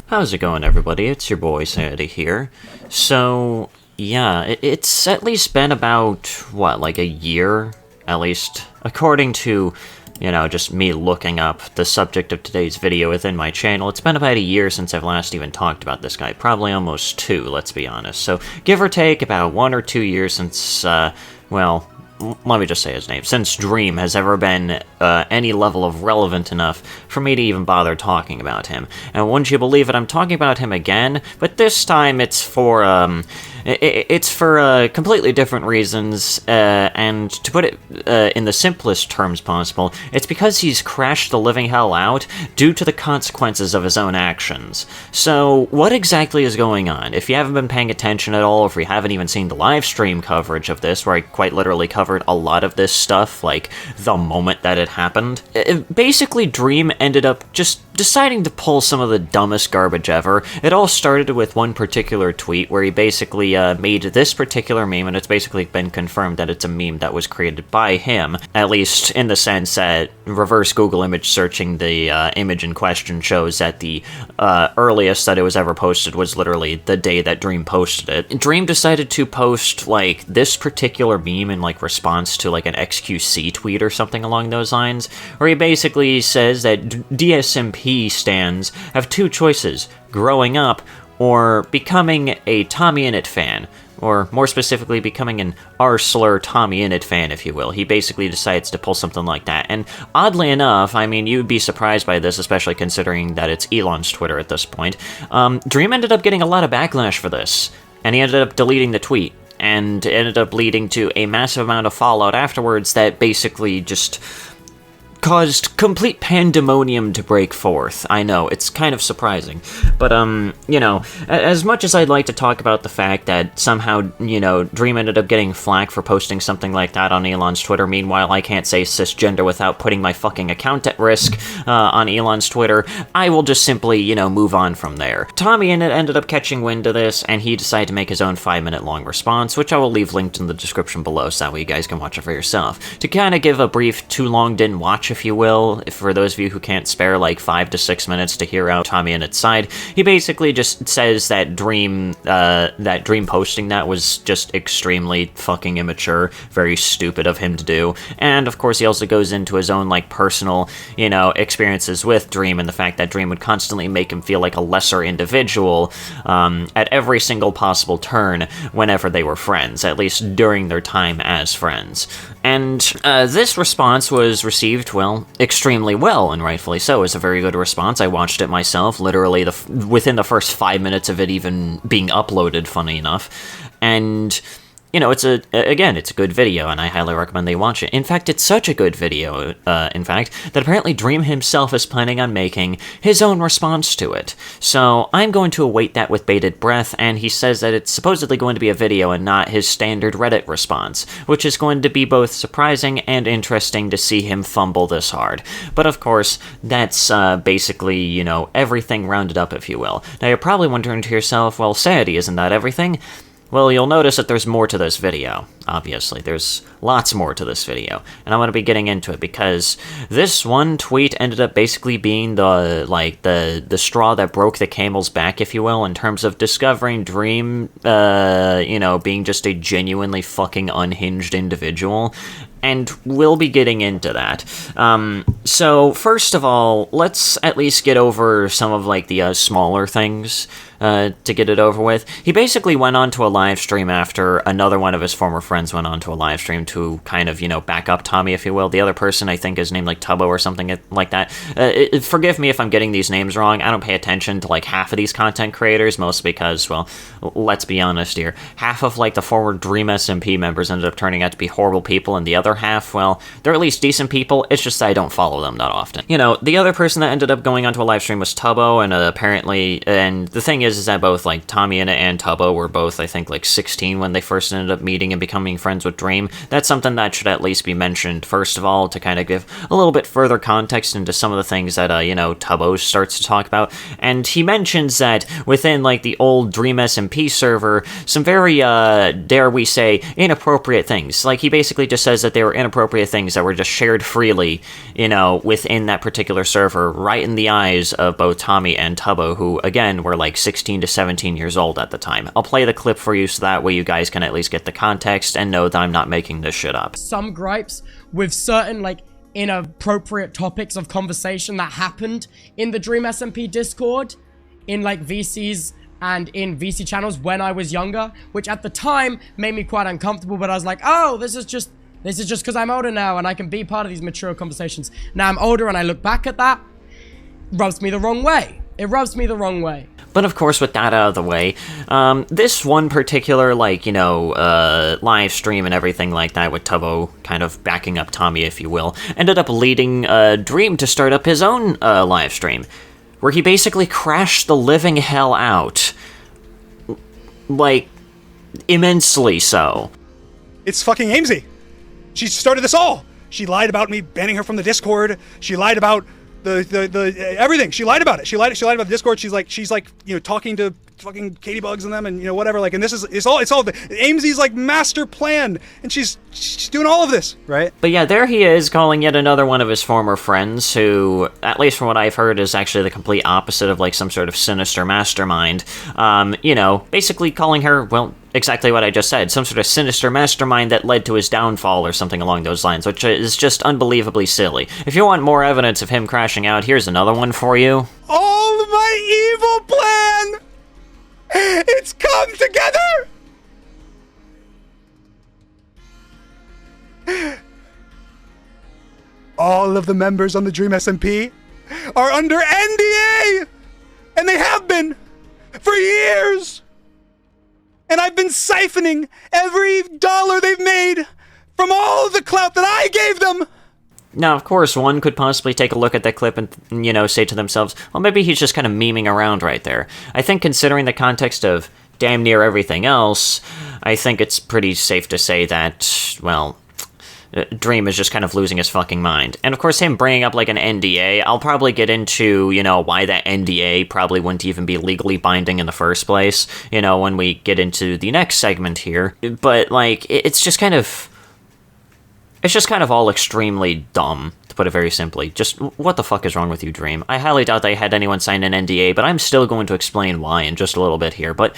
How's it going, everybody? It's your boy Sandy here. So, yeah, it's at least been about, what, like a year? At least, according to, just me looking up the subject of today's video within my channel, it's been about a year since I've last even talked about this guy. Probably almost 2, let's be honest. So, give or take about 1 or 2 years since, let me just say his name, since Dream has ever been any level of relevant enough for me to even bother talking about him. And wouldn't you believe it, I'm talking about him again, but this time it's for completely different reasons, and to put it in the simplest terms possible, it's because he's crashed the living hell out due to the consequences of his own actions. So, what exactly is going on? If you haven't been paying attention at all, if you haven't even seen the live stream coverage of this, where I quite literally covered a lot of this stuff, like, the moment that it happened, basically Dream ended up just deciding to pull some of the dumbest garbage ever. It all started with one particular tweet where he basically made this particular meme, and it's basically been confirmed that it's a meme that was created by him, at least in the sense that reverse Google image searching the image in question shows that the earliest that it was ever posted was literally the day that Dream posted it. Dream decided to post, like, this particular meme in, like, response to, like, an XQC tweet or something along those lines, where he basically says that DSMP stans have 2 choices: growing up or becoming a TommyInnit fan, or more specifically, becoming an r/slur TommyInnit fan, if you will. He basically decides to pull something like that, and oddly enough, I mean, you'd be surprised by this, especially considering that it's Elon's Twitter at this point. Dream ended up getting a lot of backlash for this, and he ended up deleting the tweet, and it ended up leading to a massive amount of fallout afterwards that basically just caused complete pandemonium to break forth. I know, it's kind of surprising. But, as much as I'd like to talk about the fact that somehow, Dream ended up getting flack for posting something like that on Elon's Twitter, meanwhile I can't say cisgender without putting my fucking account at risk on Elon's Twitter, I will just simply, move on from there. TommyInnit ended up catching wind of this, and he decided to make his own 5-minute long response, which I will leave linked in the description below so that way you guys can watch it for yourself. To kind of give a brief too long didn't watch, if you will, for those of you who can't spare like 5 to 6 minutes to hear out TommyInnit's side, he basically just says that Dream posting that was just extremely fucking immature, very stupid of him to do, and of course he also goes into his own like personal, experiences with Dream and the fact that Dream would constantly make him feel like a lesser individual at every single possible turn whenever they were friends, at least during their time as friends. And this response was received, well, extremely well, and rightfully so. It's a very good response. I watched it myself, literally within the first 5 minutes of it even being uploaded, funny enough. And it's a good video, and I highly recommend they watch it. In fact, it's such a good video, that apparently Dream himself is planning on making his own response to it. So I'm going to await that with bated breath, and he says that it's supposedly going to be a video and not his standard Reddit response, which is going to be both surprising and interesting to see him fumble this hard. But of course, that's basically, everything rounded up, if you will. Now you're probably wondering to yourself, well, Sadie, isn't that everything? Well, you'll notice that there's more to this video, obviously. There's lots more to this video, and I'm going to be getting into it because this one tweet ended up basically being the straw that broke the camel's back, if you will, in terms of discovering Dream, being just a genuinely fucking unhinged individual. And we'll be getting into that. So, first of all, let's at least get over some of, like, the smaller things to get it over with. He basically went on to a live stream after another one of his former friends went on to a live stream to kind of, back up Tommy, if you will. The other person, I think, is named, like, Tubbo or something like that. Forgive me if I'm getting these names wrong. I don't pay attention to, like, half of these content creators, mostly because, well, let's be honest here. Half of, like, the forward Dream SMP members ended up turning out to be horrible people, and the other half, well, they're at least decent people, it's just that I don't follow them that often. The other person that ended up going onto a live stream was Tubbo, and apparently, and the thing is that both, like, TommyInnit and Tubbo were both, I think, like, 16 when they first ended up meeting and becoming friends with Dream. That that's something that should at least be mentioned, first of all, to kind of give a little bit further context into some of the things that, Tubbo starts to talk about. And he mentions that within, like, the old Dream SMP server, some very, dare we say, inappropriate things. Like, he basically just says that they were inappropriate things that were just shared freely, within that particular server, right in the eyes of both Tommy and Tubbo, who, again, were like 16 to 17 years old at the time. I'll play the clip for you so that way you guys can at least get the context and know that I'm not making this shit up. Some gripes with certain, like, inappropriate topics of conversation that happened in the Dream SMP Discord, in, like, VCs and in VC channels when I was younger, which at the time made me quite uncomfortable, but I was like, oh, this is just because I'm older now and I can be part of these mature conversations. Now I'm older and I look back at that, rubs me the wrong way. It rubs me the wrong way. But of course, with that out of the way, this one particular, live stream and everything like that, with Tubbo kind of backing up Tommy, if you will, ended up leading Dream to start up his own live stream, where he basically crashed the living hell out. Like, immensely so. It's fucking Amesy. She started this all. She lied about me banning her from the Discord. She lied about the everything. She lied about it. She lied about the Discord. She's like talking to fucking Katie Bugs and them and whatever, like, and it's all Amesy's like master plan, and she's doing all of this, right? But yeah, there he is calling yet another one of his former friends, who, at least from what I've heard, is actually the complete opposite of like some sort of sinister mastermind. Basically calling her, well, exactly what I just said, some sort of sinister mastermind that led to his downfall or something along those lines, which is just unbelievably silly. If you want more evidence of him crashing out, here's another one for you. All my evil plan! It's come together! All of the members on the Dream SMP are under NDA! And they have been for years! And I've been siphoning every dollar they've made from all of the clout that I gave them! Now, of course, one could possibly take a look at that clip and, say to themselves, well, maybe he's just kind of memeing around right there. I think considering the context of damn near everything else, I think it's pretty safe to say that, well, Dream is just kind of losing his fucking mind. And of course, him bringing up like an NDA, I'll probably get into, why that NDA probably wouldn't even be legally binding in the first place, when we get into the next segment here. But, like, it's just kind of all extremely dumb, to put it very simply. Just, what the fuck is wrong with you, Dream? I highly doubt they had anyone sign an NDA, but I'm still going to explain why in just a little bit here. But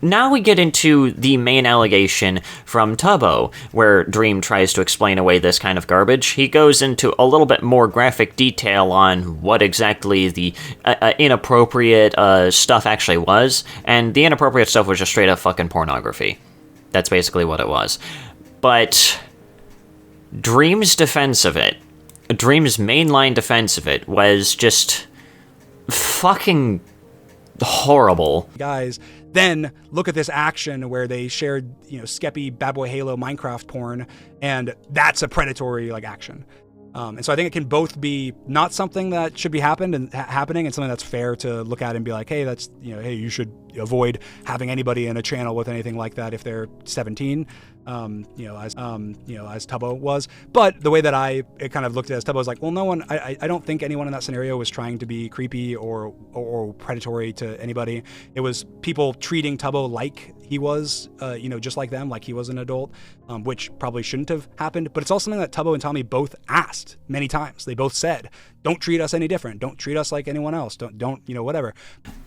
now we get into the main allegation from Tubbo, where Dream tries to explain away this kind of garbage. He goes into a little bit more graphic detail on what exactly the inappropriate stuff actually was, and the inappropriate stuff was just straight up fucking pornography. That's basically what it was. But Dream's defense of it, Dream's mainline defense of it, was just fucking horrible. Guys, then look at this action where they shared, Skeppy Bad Boy Halo Minecraft porn, and that's a predatory action. And so I think it can both be not something that should be happening and something that's fair to look at and be like, hey, that's, hey, you should avoid having anybody in a channel with anything like that if they're 17, as Tubbo was. But the way that I kind of looked at it as Tubbo was like, well, no one, I don't think anyone in that scenario was trying to be creepy or predatory to anybody. It was people treating Tubbo like he was, just like them, like he was an adult, which probably shouldn't have happened. But it's also something that Tubbo and Tommy both asked many times. They both said, don't treat us any different. Don't treat us like anyone else. Don't whatever.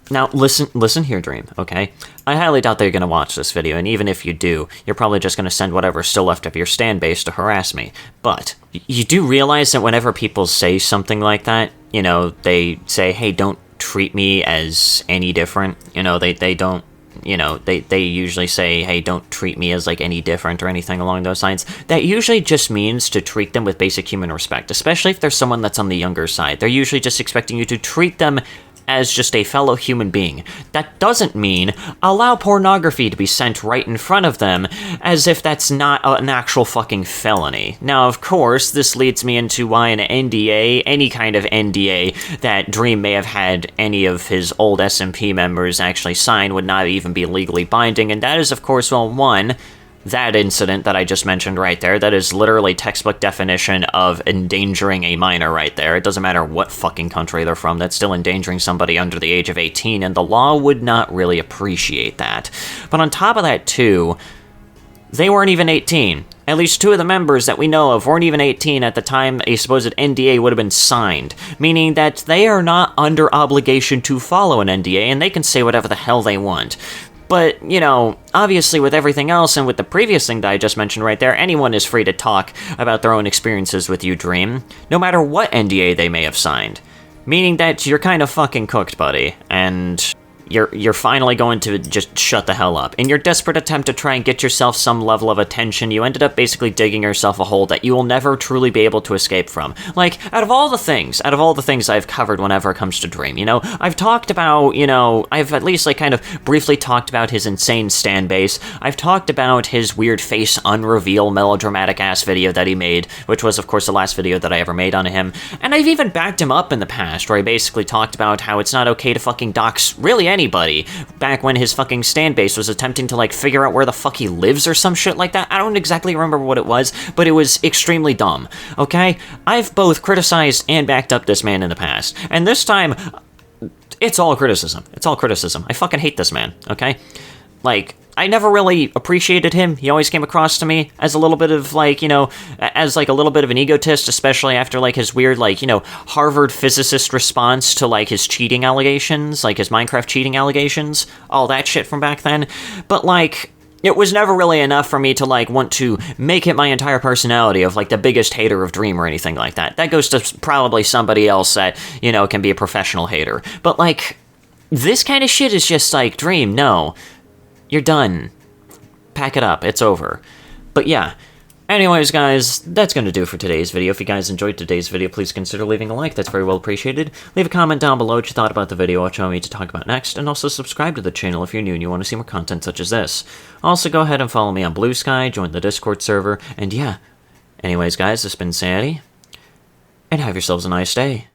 Now, listen here, Dream, okay? I highly doubt that you're going to watch this video, and even if you do, you're probably just going to send whatever's still left of your stan base to harass me. But you do realize that whenever people say something like that, they say, hey, don't treat me as any different. They don't, they usually say, hey, don't treat me as, any different or anything along those lines. That usually just means to treat them with basic human respect, especially if there's someone that's on the younger side. They're usually just expecting you to treat them as just a fellow human being. That doesn't mean allow pornography to be sent right in front of them, as if that's not an actual fucking felony. Now, of course, this leads me into why an NDA, any kind of NDA that Dream may have had any of his old SMP members actually sign would not even be legally binding, and that is, of course, well, one, that incident that I just mentioned right there, that is literally textbook definition of endangering a minor right there. It doesn't matter what fucking country they're from, that's still endangering somebody under the age of 18, and the law would not really appreciate that. But on top of that, too, they weren't even 18. At least 2 of the members that we know of weren't even 18 at the time a supposed NDA would have been signed, meaning that they are not under obligation to follow an NDA, and they can say whatever the hell they want. But, you know, obviously with everything else and with the previous thing that I just mentioned right there, anyone is free to talk about their own experiences with you, Dream, no matter what NDA they may have signed. Meaning that you're kind of fucking cooked, buddy, and you're finally going to just shut the hell up. In your desperate attempt to try and get yourself some level of attention, you ended up basically digging yourself a hole that you will never truly be able to escape from. Like, out of all the things I've covered whenever it comes to Dream, you know, I've talked about, you know, I've at least, like, kind of briefly talked about his insane stand base. I've talked about his weird face unreveal melodramatic-ass video that he made, which was, of course, the last video that I ever made on him. And I've even backed him up in the past, where I basically talked about how it's not okay to fucking dox really anybody, back when his fucking stand base was attempting to, like, figure out where the fuck he lives or some shit like that. I don't exactly remember what it was, but it was extremely dumb, okay? I've both criticized and backed up this man in the past, and this time, it's all criticism. It's all criticism. I fucking hate this man, okay? Like, I never really appreciated him. He always came across to me as a little bit of, like, you know, as, like, a little bit of an egotist, especially after, like, his weird, like, you know, Harvard physicist response to, like, his cheating allegations, like, his Minecraft cheating allegations, all that shit from back then. But, like, it was never really enough for me to, like, want to make it my entire personality of, like, the biggest hater of Dream or anything like that. That goes to probably somebody else that, you know, can be a professional hater. But, like, this kind of shit is just like, Dream, no. You're done. Pack it up. It's over. But yeah. Anyways, guys, that's going to do for today's video. If you guys enjoyed today's video, please consider leaving a like. That's very well appreciated. Leave a comment down below what you thought about the video, what you want me to talk about next, and also subscribe to the channel if you're new and you want to see more content such as this. Also, go ahead and follow me on Blue Sky, join the Discord server, and yeah. Anyways, guys, this has been Sandy, and have yourselves a nice day.